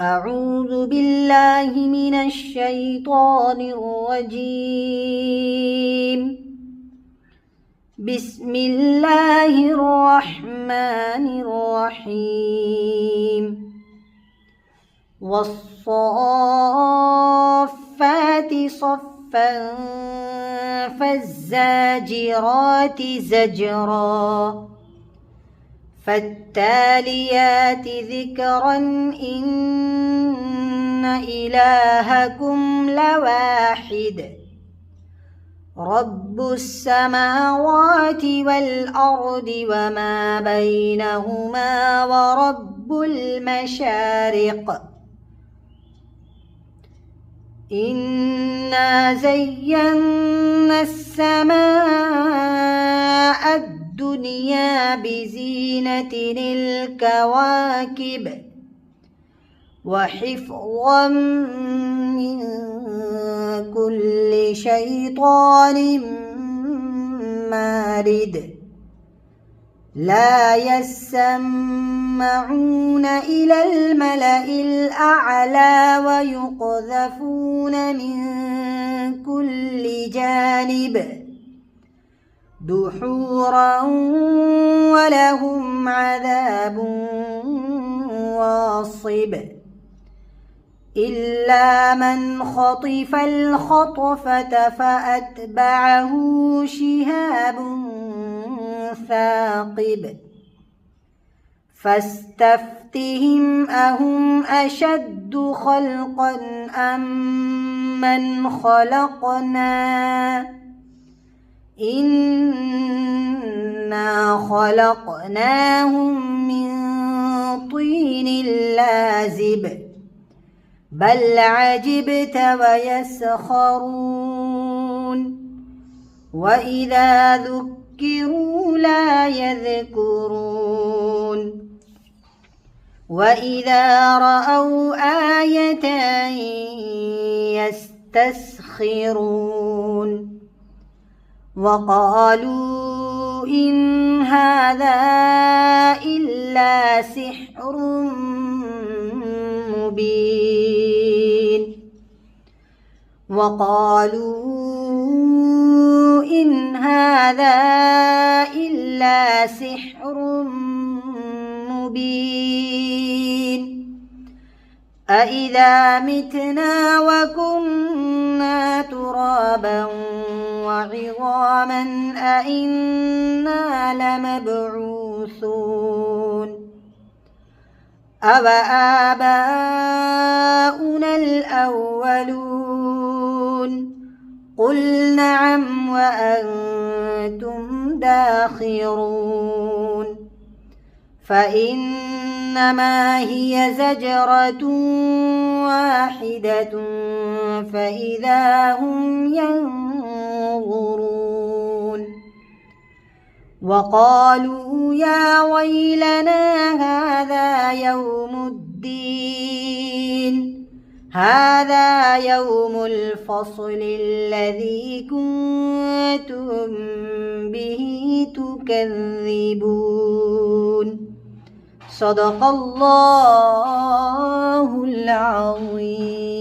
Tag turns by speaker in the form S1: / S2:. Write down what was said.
S1: أعوذ بالله من الشيطان الرجيم. بسم الله الرحمن الرحيم. والصافات صفا فالزاجرات زجرا فالتاليات ذكرا إن إلهكم لواحد رب السماوات والأرض وما بينهما ورب المشارق. إنا زينا السماء الدنيا بزينة الكواكب وحفظا من كل شيطان مارد. لا يسمعون إلى الملأ الأعلى ويقذفون من كل جانب دحورا ولهم عذاب واصب. إلا من خطف الخطفة فأتبعه شهاب ثاقب. فاستفتهم أهم أشد خلقا أم من خلقنا إنا خلقناهم من طين لازب. بل عجبت ويسخرون وإذا ذكروا لا يذكرون وإذا رأوا آية يستسخرون وقالوا إن هذا إلا سحر مبين. وقالوا إن هذا إلا سحر مبين. أإذا متنا وكنا ترابا وعظاما أإنا لمبعوثون أوآباؤنا الأولون قل نعم وأنتم داخرون. فإنما هي زجرة واحدة فإذا هم ينظرون. وقالوا يا ويلنا هذا يوم الدين هذا يوم الفصل الذي كنتم به تكذبون. صدق الله العظيم.